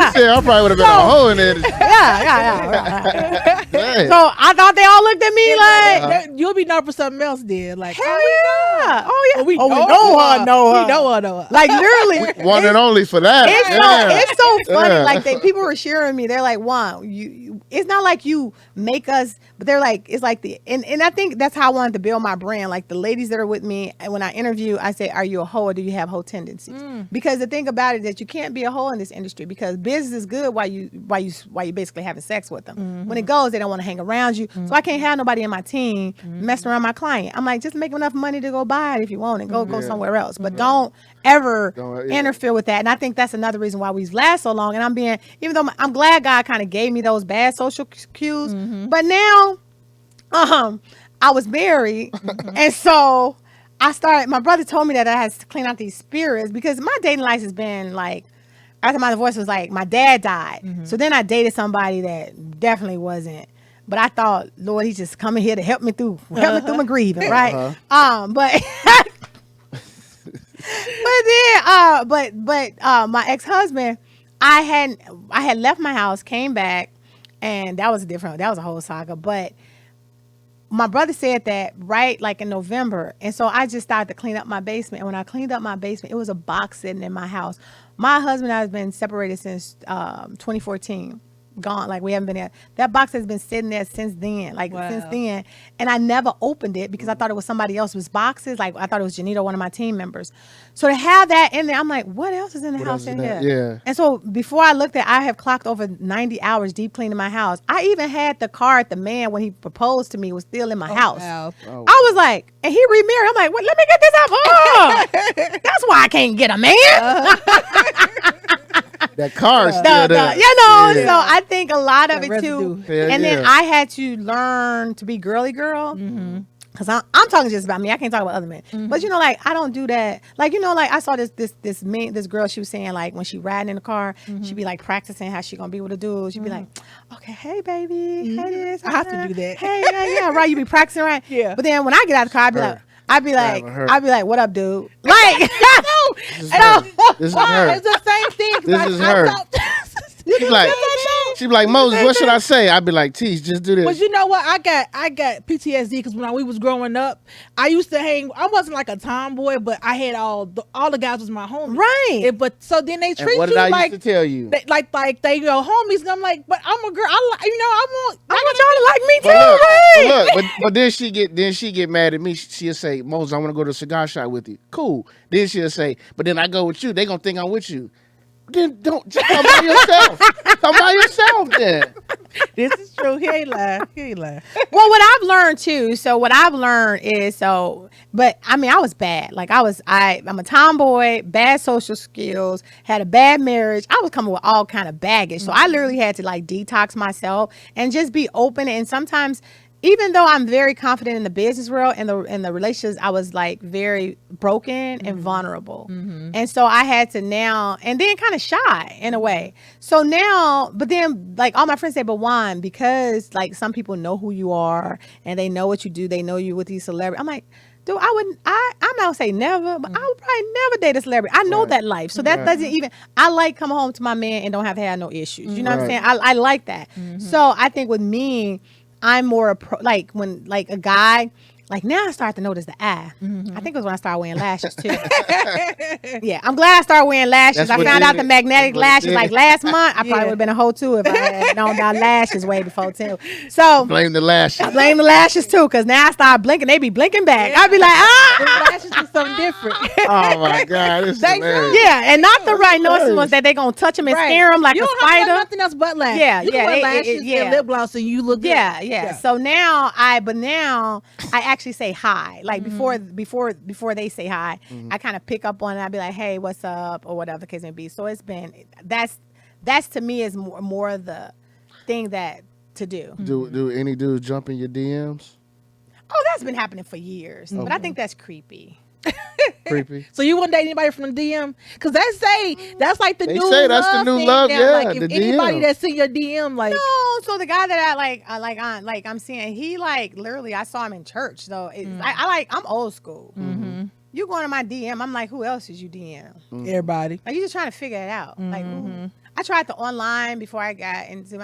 You said I probably would have been a hole in there. Yeah. Man. So I thought they all looked at me like, You'll be known for something else, then. Like, hell yeah. Oh, yeah. we know her. know her. We know her. Like, literally. One and only for that. It's so funny. Yeah. Like people were sharing me. They're like, "Juan, you it's not like you make us," but they're like, "It's like the." And I think that's how I wanted to build my brand. Like the ladies that are with me, and when I interview, I say, "Are you a hoe or do you have hoe tendencies?" Because the thing about it is that you can't be a hoe in this industry because business is good while you basically having sex with them. When it goes, they don't want to hang around you. So I can't have nobody in my team messing around my client. I'm like, just make enough money to go buy it if you want and go somewhere else, but don't ever interfere with that. And I think that's another reason why we've lasted so long. And even though I'm glad God kind of gave me those bad social cues, but now, I was married, and so my brother told me that I had to clean out these spirits because my dating life has been like, after my divorce was like, my dad died. So then I dated somebody that definitely wasn't. But I thought, Lord, he's just coming here to help me through my grieving, right? But my ex-husband, I had left my house, came back, and that was a whole saga. But my brother said that right like in November, and so I just started to clean up my basement. And when I cleaned up my basement, it was a box sitting in my house. My husband and I have been separated since 2014. Gone, like we haven't been there. That box has been sitting there since then, since then, and I never opened it because I thought it was somebody else's boxes. Like I thought it was Janita, one of my team members. So to have that in there, I'm like, what else is in the house in here? Yeah. And so before I looked I have clocked over 90 hours deep cleaning my house. I even had the card the man when he proposed to me was still in my house. Wow. Oh. I was like, and he remarried. I'm like, well, let me get this up. Oh, that's why I can't get a man. That car still there. So I think a lot of That it too. residue. And then I had to learn to be girly girl. Cause I'm talking just about me. I can't talk about other men. But like I don't do that. Like like I saw this girl. She was saying like when she riding in the car, she'd be like practicing how she gonna be with a dude. She'd be like, okay, hey baby, hey this. I have to do that. Hey, yeah, right. You be practicing, right? Yeah. But then when I get out of the car, I'd be like, what up, dude? Like, This is her. It's the same thing. This is her. She'd be like, Moses, what should I say? I'd be like, Teague, just do this. But you know what? I got PTSD because when we was growing up, I used to hang. I wasn't like a tomboy, but I had all the guys was my homies. Right. But so then they treat and what did you I like used to tell you? like they homies. And I'm like, but I'm a girl. I want y'all to like me too, right? But then she get mad at me. She'll say, Moses, I want to go to a cigar shop with you. Cool. Then she'll say, but then I go with you. They gonna think I'm with you. Then don't just come by yourself. Come by yourself then. This is true. He ain't lying. Well, what I've learned too. So what I've learned is but I mean, I was bad. Like I'm a tomboy, bad social skills, had a bad marriage. I was coming with all kind of baggage. So I literally had to like detox myself and just be open. And sometimes, even though I'm very confident in the business world and the relationships, I was like very broken and vulnerable. And so I had to now, and then kind of shy in a way. So now, but then like all my friends say, but Juan, because like some people know who you are and they know what you do, they know you with these celebrities. I'm like, dude, I'm not gonna say never, but I would probably never date a celebrity. I know that life. So that doesn't even, I like coming home to my man and don't have to have no issues. You know what I'm saying? I like that. So I think with me, I'm more like when like a guy, like now I start to notice the eye. I think it was when I started wearing lashes too. Yeah, I'm glad I started wearing lashes. I found out the magnetic lashes like last month. I probably would have been a hoe too if I had known about lashes way before too. So blame the lashes. I blame the lashes too, because now I start blinking, they be blinking back. I'd be like, The lashes is something different. Oh my God, this is hilarious. yeah, and not the right noises ones that they gonna touch them and scare them like you a don't have to wear spider. nothing else but lashes. Yeah, you can yeah, wear it- lashes yeah. and lip gloss and you look good. Yeah. So now I actually say hi. Like before they say hi, I kind of pick up on it. I'd be like, hey, what's up, or whatever the case may be. So it's been that's to me is more the thing that to do. Do any dudes jump in your DMs? Oh, that's been happening for years, but I think that's creepy. Creepy. So you wouldn't date anybody from the DM? Because that's like the They new say that's the love new thing love, now. yeah, Like if the anybody DM. that's in your DM, like No, so the guy that I'm seeing, he like literally I saw him in church. So I'm old school. You going to my DM. I'm like, who else is you DM? Everybody. Like, you just trying to figure it out. Like, I tried the online before I got into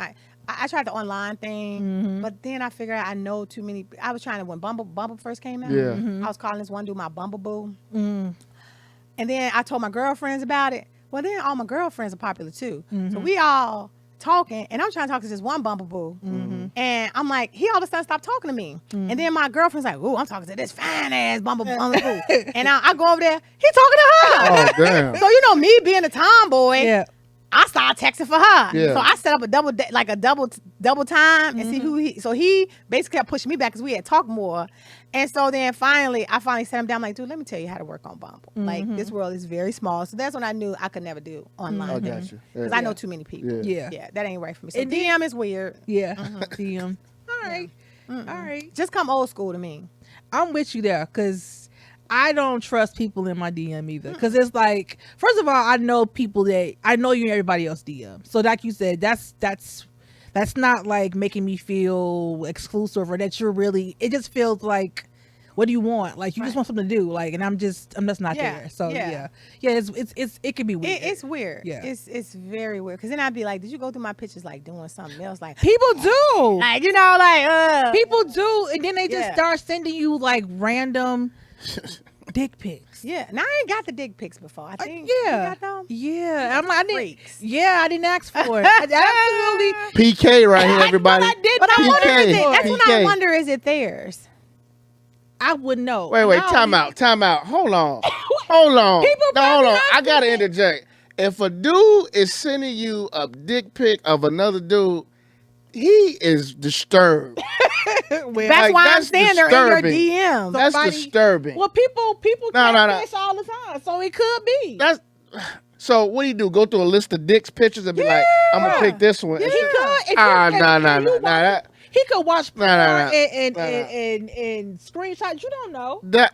I tried the online thing, but then I figured out I know too many. I was trying to, when Bumble first came out, I was calling this one dude my Bumble Boo. And then I told my girlfriends about it. Well, then all my girlfriends are popular too. So we all talking, and I'm trying to talk to this one Bumble Boo. And I'm like, he all of a sudden stopped talking to me. And then my girlfriend's like, ooh, I'm talking to this fine ass Bumble Boo. And I go over there, he talking to her. Oh, damn. So, you know, me being a tomboy, Yeah. I started texting for her. Yeah. So I set up a double time and see who he. So he basically kept pushing me back because we had talked more. And so then I finally set him down. I'm like, dude, let me tell you how to work on Bumble. Like, this world is very small. So that's when I knew I could never do online. I got you. Because I know too many people. Yeah. Yeah. That ain't right for me. So And DM is weird. Yeah. DM. All right. All right. Just come old school to me. I'm with you there because I don't trust people in my DM either. Because it's like, first of all, I know people that I know you and everybody else DM. So like you said, that's not like making me feel exclusive or that you're really. It just feels like, what do you want? Like you just want something to do. Like, and I'm just not there. So yeah. It can be weird. It's weird. Yeah. It's very weird. Because then I'd be like, did you go through my pictures like doing something else? Like People do. Like, you know, like People do, and then they just Yeah. start sending you like random dick pics. Yeah, now I ain't got the dick pics before. I think Yeah, you got them? yeah. I'm like, I didn't. Freaks. Yeah, I didn't ask for it. I absolutely. PK right here, everybody. I did But I not wonder, ask is it, for that's it. when I wonder, is it theirs? I wouldn't know. Wait, No, time out. Hold on. Hold on. People No, hold probably on. I asking gotta me. interject. If a dude is sending you a dick pic of another dude, he is disturbed. Well, That's Like, why I'm that's saying they're in your disturbing. DM. That's Somebody- disturbing. well, people No, no, no. catfish all the time, so it could be. That's so. What do you do? Go through a list of dicks pictures and be like, "I'm gonna pick this one." He could. If Ah, you- nah, if nah, you nah, watch- nah. That He could watch porn nah. and screenshots. You don't know. that.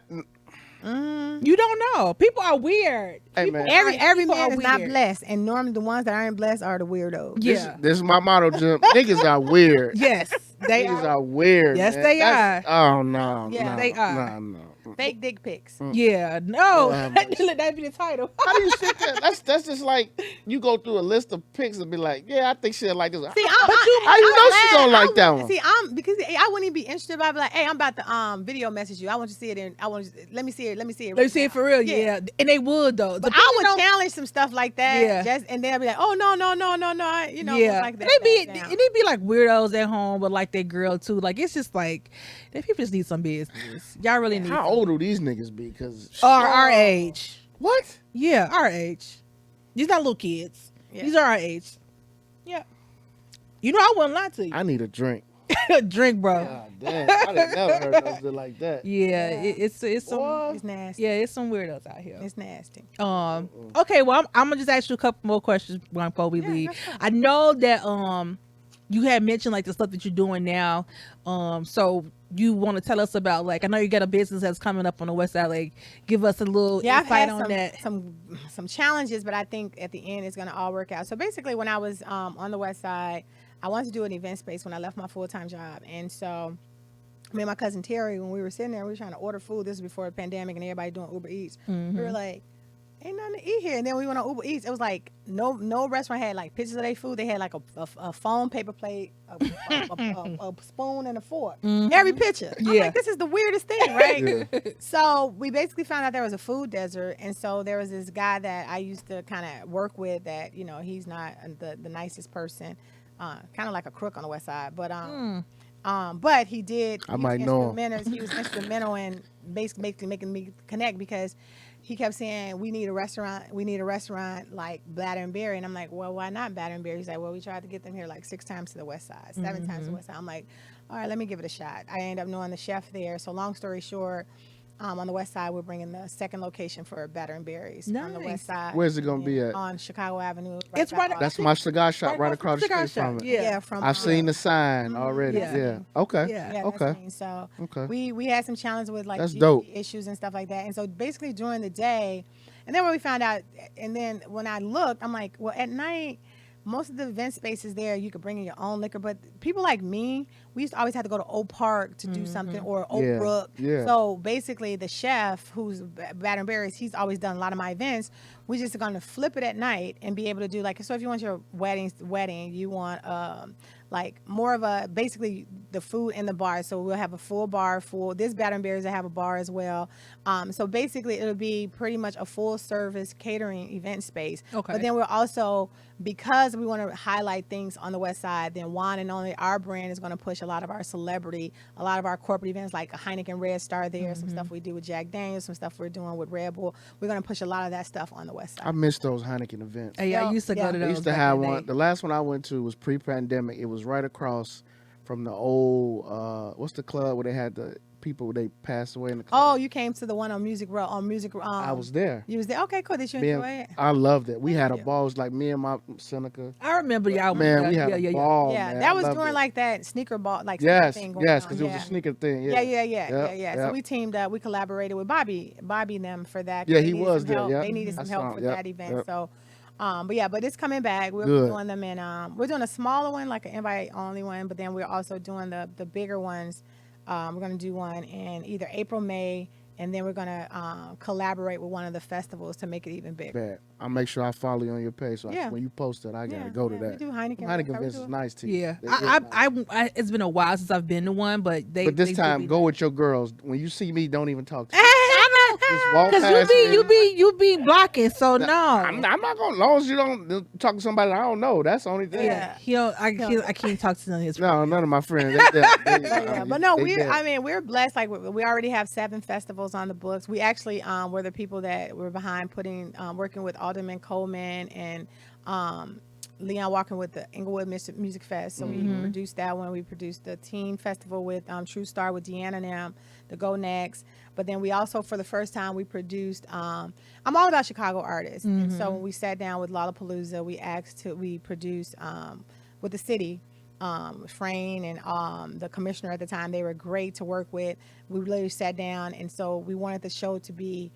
You don't know. People are weird. Hey, People man. Every people man are is not weird. blessed, and normally the ones that aren't blessed are the weirdos. Yeah. This is my motto, Jim. Niggas are weird. Yes, they Niggas are. are weird. Yes, man. they That's- are. Oh no. Yeah, no, they are. No. Fake dick pics. Yeah, no, Yeah, but- that'd be the title. How do you sit there? That's just like you go through a list of pics and be like, yeah, I think she'll like this. See, How you know she gonna like that one? See, I'm because I wouldn't even be interested. I'd be like, hey, I'm about to video message you. I want you to see it, and I want you to, let me see it. Let me see it. Let me see it for real. Yeah, and they would though. But I Depending would on- challenge some stuff like that. Yeah. Just and they'll be like, oh no, you know, Yeah, like that. and they back down. be like weirdos at home, but like their girl too. Like it's just like they people just need some business. Y'all really need. How old do these niggas be? Because Our age. what? Yeah, our age. These not little kids. Yeah. These are our age. Yeah. You know, I wouldn't lie to you. I need a drink. Drink, bro. God damn, I done never heard something like that. Yeah, it's some. What? It's nasty. Yeah, it's some weirdos out here. It's nasty. Okay, well, I'm gonna just ask you a couple more questions before we leave. that's fine. I know that you had mentioned like the stuff that you're doing now. So you want to tell us about, like, I know you got a business that's coming up on the west side. Like, give us a little Yeah, I've insight had on that. some challenges, but I think at the end it's gonna all work out. So basically, when I was on the west side, I wanted to do an event space when I left my full-time job, and so me and my cousin Terry, when we were sitting there, we were trying to order food. This was before the pandemic, and everybody doing Uber Eats. We were like, ain't nothing to eat here. And then we went on Uber Eats. It was like no restaurant had like pictures of their food. They had like a foam paper plate, a spoon, and a fork. Every picture. I'm Yeah. like, this is the weirdest thing, right? So we basically found out there was a food desert, and so there was this guy that I used to kind of work with. That, you know, he's not the nicest person, kind of like a crook on the west side, but but he did. I might know him. He was instrumental in basically making me connect, because he kept saying, we need a restaurant like Bladder and Berry. And I'm like, well, why not Bladder and Berry? He's like, well, we tried to get them here like 6 times to the west side, 7 times to the west side. I'm like, all right, let me give it a shot. I ended up knowing the chef there. So long story short, on the west side, we're bringing the second location for Batter and Berries on the Nice. west side. Where's it gonna be at? On Chicago Avenue. It's by right- Austin. That's my cigar shop right across the cigar street from shop. it. Yeah. from I've seen the sign already. Yeah. Yeah. Okay. Yeah. Yeah, Okay. that's me. So Okay. we had some challenges with like That's GD dope. issues and stuff like that. And so basically during the day, and then when we found out, and then when I looked, I'm like, well, at night, most of the event spaces there, you could bring in your own liquor, but people like me, we used to always have to go to Oak Park to do something, or Oak Yeah, Brook. yeah. So basically, the chef who's Baton Berries, he's always done a lot of my events. We just going to flip it at night and be able to do like, so if you want your wedding, you want like more of a, basically the food in the bar. So we'll have a full bar, this Baton Berries, I have a bar as well. So basically it'll be pretty much a full service catering event space. Okay. But then we're also, because we want to highlight things on the West Side, then Juan and Only, our brand, is going to push a lot of our celebrity, a lot of our corporate events, like a Heineken Red Star there, some stuff we do with Jack Daniels, some stuff we're doing with Red Bull. We're going to push a lot of that stuff on the West Side. I miss those Heineken events. Hey, I used to go to I those. used to back have in the one. day. The last one I went to was pre-pandemic. It was right across from the old what's the club where they had the people they passed away in the club? Oh, you came to the one on Music Row, I was there. You was there? Okay, cool. Did you enjoy it? I loved it. We had a ball. It was like me and my Seneca. I remember y'all. Man, we had a ball. Yeah, man. that I was loved during it. like that sneaker ball, like Yes, thing going yes, on. because it was a sneaker thing. Yeah, Yeah, So we teamed up. We collaborated with Bobby and them for that. Yeah, They he needed was some there. help. Yeah, They needed some help for that event. So, but it's coming back. We're Good. doing them in. We're doing a smaller one, like an invite only one, but then we're also doing the bigger ones. We're going to do one in either April, May, and then we're going to collaborate with one of the festivals to make it even bigger. Bad. I'll make sure I follow you on your page. So Yeah. when you post it, I gotta go to that. We do Heineken. Heineken events is nice too. Yeah, They good nice. I it's been a while since I've been to one, but But this they time, do go be with your girls. When you see me, don't even talk to me. I Just know, walk because past me. you be blocking. So no, I'm not gonna. As long as you don't talk to somebody I don't know, that's the only thing. Yeah, I can't talk to none of his. No, none of my friends. But no, we're blessed. Like we already have 7 festivals on the books. We actually were the people that were behind working with Alderman Coleman and Leon Walker with the Inglewood Music Fest. So we produced that one. We produced the Teen Festival with True Star with Deanna and them, the Go Next. But then we also, for the first time, we produced. I'm all about Chicago artists, and so when we sat down with Lollapalooza, we produced with the city. Frayne and the commissioner at the time, they were great to work with. We really sat down, and so we wanted the show to be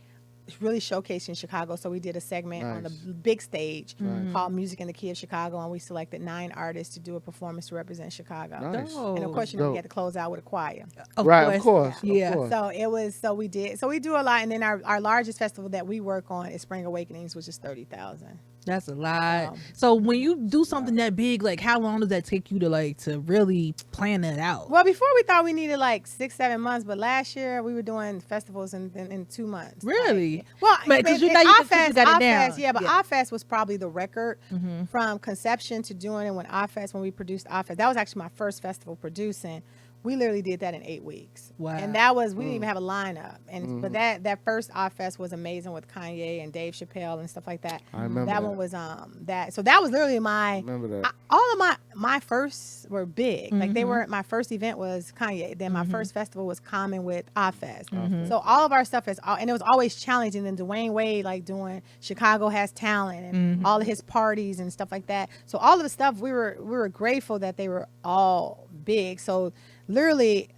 really showcasing Chicago. So we did a segment on the big stage called Music in the Key of Chicago, and we selected 9 artists to do a performance to represent Chicago. Nice. And of course, we had to close out with a choir. Of course. Yeah. Of course. So we do a lot, and then our largest festival that we work on is Spring Awakenings, which is 30,000. That's a lot. So when you do something that big, like how long does that take you to really plan that out? Well, before we thought we needed like 6-7 months, but last year we were doing festivals in 2 months. Really? Well, because you got it down. Yeah, but Ozzfest was probably the record from conception to doing it. When we produced Ozzfest, that was actually my first festival producing. We literally did that in 8 weeks. Wow. And that was, we didn't even have a lineup. And but that first Ozzfest was amazing with Kanye and Dave Chappelle and stuff like that. I remember that that. one was so that was literally I remember that. all of my firsts were big. Like they were, my first event was Kanye. Then my first festival was Common with Ozzfest. So all of our stuff and it was always challenging. And Dwayne Wade like doing Chicago Has Talent and all of his parties and stuff like that. So all of the stuff we were grateful that they were all big. So literally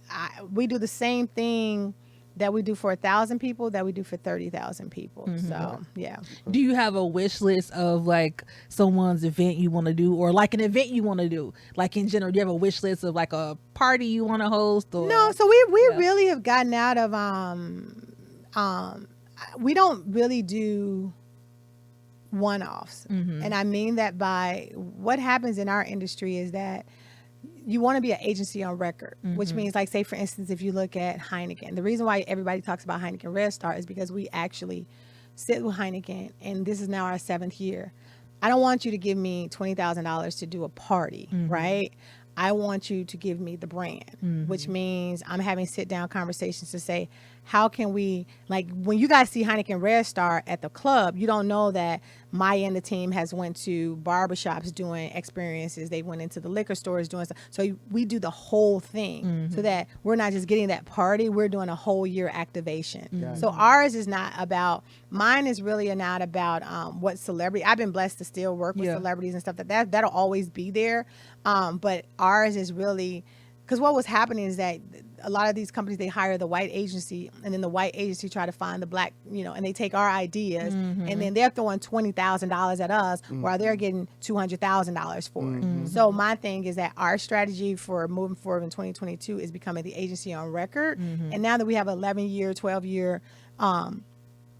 we do the same thing that we do for 1,000 people that we do for 30,000 people. So yeah. Do you have a wish list of like someone's event you want to do, or like an event you want to do? Like in general, do you have a wish list of like a party you want to host? Or No, so we really have gotten out of we don't really do one-offs. And I mean that by what happens in our industry is that you want to be an agency on record, which means like, say for instance, if you look at Heineken, the reason why everybody talks about Heineken Red Star is because we actually sit with Heineken, and this is now our 7th year. I don't want you to give me $20,000 to do a party, right? I want you to give me the brand, which means I'm having sit down conversations to say, how can we, like when you guys see Heineken Red Star at the club, you don't know that Maya and the team has went to barbershops doing experiences. They went into the liquor stores doing stuff. So we do the whole thing so that we're not just getting that party, we're doing a whole year activation. So ours is not about, mine is really not about what celebrity, I've been blessed to still work with celebrities and stuff that'll always be there. But ours is really because what was happening is that a lot of these companies, they hire the white agency, and then the white agency try to find the black, and they take our ideas, and then they're throwing $20,000 at us, while they're getting $200,000 for it. So my thing is that our strategy for moving forward in 2022 is becoming the agency on record. And now that we have 11-year, 12-year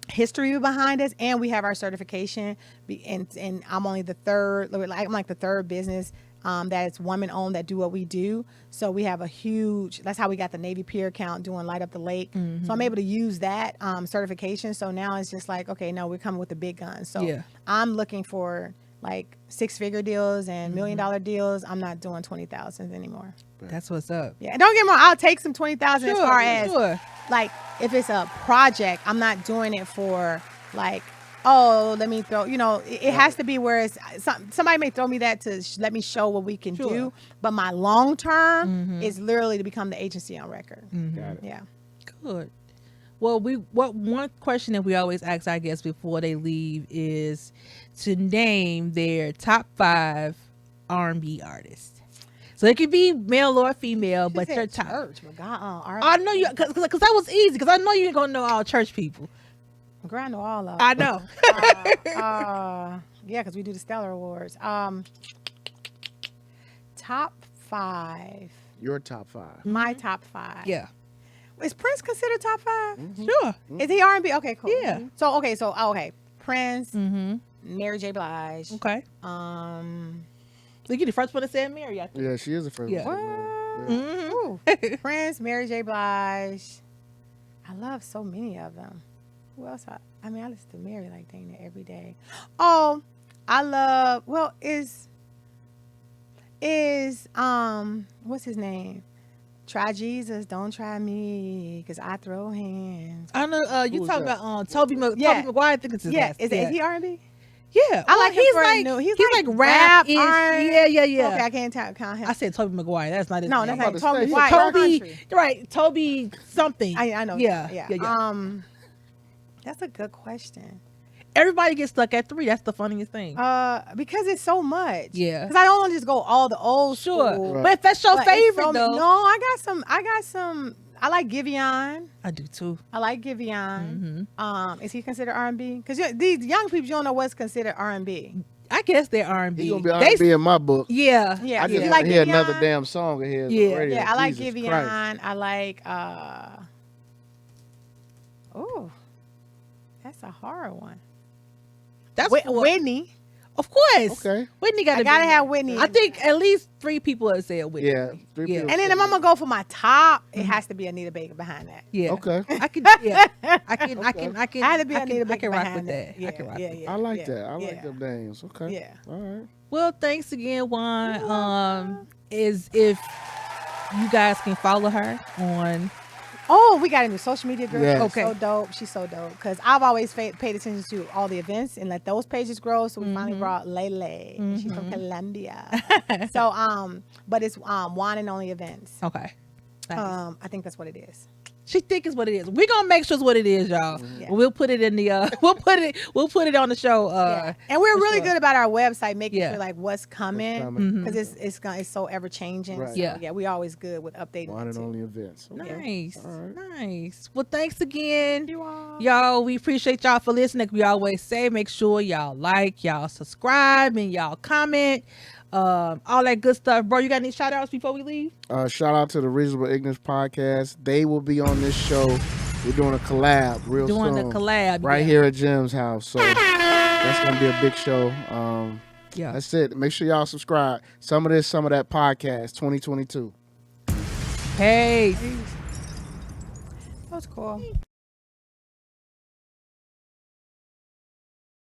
history behind us, and we have our certification, and I'm only the third, I'm like the third business that is woman owned that do what we do. So we have a huge, that's how we got the Navy Pier account doing Light Up the Lake. So I'm able to use that certification. So now it's just like, okay, no, we're coming with the big guns. So I'm looking for like 6-figure deals and $1 million deals. I'm not doing 20,000 anymore. That's what's up. Yeah, and don't get me wrong, I'll take some 20,000 as far as like if it's a project. I'm not doing it for like, oh, let me throw, it has to be where it's, somebody may throw me that to let me show what we can do. But my long term is literally to become the agency on record. Got it. Yeah. Good. Well, one question that we always ask our guests before they leave is to name their top 5 R&B artists. So it could be male or female, but your top. Church, but God, I know you, because that was easy, because I know you ain't gonna know all church people. Girl, I know all of them. I know. Yeah, because we do the Stellar Awards. Top 5. Your top 5. My top 5. Yeah. Is Prince considered top 5? Sure. Is he R&B? Okay, cool. Yeah. So Prince, Mary J. Blige. Okay. So you the first one to say Mary, I think. Yeah, she is the first Yeah. one. Ooh. Prince, Mary J. Blige. I love so many of them. Who else? I listen to Mary like dang it every day. Oh, I love. Well, is what's his name? Try Jesus, don't try me, cause I throw hands. I know you Who talking is that? about Toby Yeah. McGuire. I think it's his last. Is he R&B? Yeah, I like him he's for like new. He's like rap. Yeah. Okay, I can't count him. I said Toby McGuire. That's not his No, name. that's I'm not about to Toby. say, White, Toby. country. Right, Toby something. I know. Yeah. That's a good question. Everybody gets stuck at 3. That's the funniest thing. Because it's so much. Yeah. Because I don't want to just go all the old Sure, school. Right. but if that's your But it's favorite so though, no, I got some. I like Giveon. I do too. I like Giveon. Is he considered R&B? Because these young people, you don't know what's considered R&B. I guess they're R&B. He gonna be R&B in my book. Yeah. Yeah, I just you want to hear Giveon? another damn song of his. Yeah. on the radio. Yeah, I like Jesus Giveon. Christ. I like. Oh, that's a hard one. That's Whitney. Of course. Okay. Whitney got I gotta have Whitney. I think at least 3 people have said Whitney. Yeah. 3 Yeah. people. And then if I'm gonna go for my top, it has to be Anita Baker behind that. Yeah. Okay. I can. Yeah. I can. I had to be Anita I Baker can rock behind with that. Yeah, I can rock with that. I like that. I like them names. Okay. Yeah. All right. Well, thanks again, Juan. Is if you guys can follow her on. Oh, we got a new social media girl. Yes. Okay. So dope. She's so dope. Because I've always paid attention to all the events and let those pages grow. So we finally brought Lele. She's from Colombia. So, but it's Juan and Only events. Okay. Nice. I think that's what it is. She think it's what it is. We're gonna make sure it's what it is, y'all. Yeah. We'll put it in the we'll put it on the show. Yeah. And we're for really sure. good about our website, making Yeah. sure like what's coming. coming. Because it's so ever changing. Right. So, Yeah. yeah, we always good with updating. One it and too. only events. Okay. Nice. All right. Nice. Well, thanks again. You all. Y'all, we appreciate y'all for listening. Like we always say, make sure y'all like, y'all subscribe, and y'all comment. All that good stuff. Bro, you got any shout outs before we leave? Shout out to the Reasonable Ignorance Podcast. They will be on this show. We're doing a collab real Doing soon. the collab. Right yeah. here at Jim's house. So that's going to be a big show. Yeah. That's it. Make sure y'all subscribe. Some of this, some of that podcast 2022. Hey. That was cool.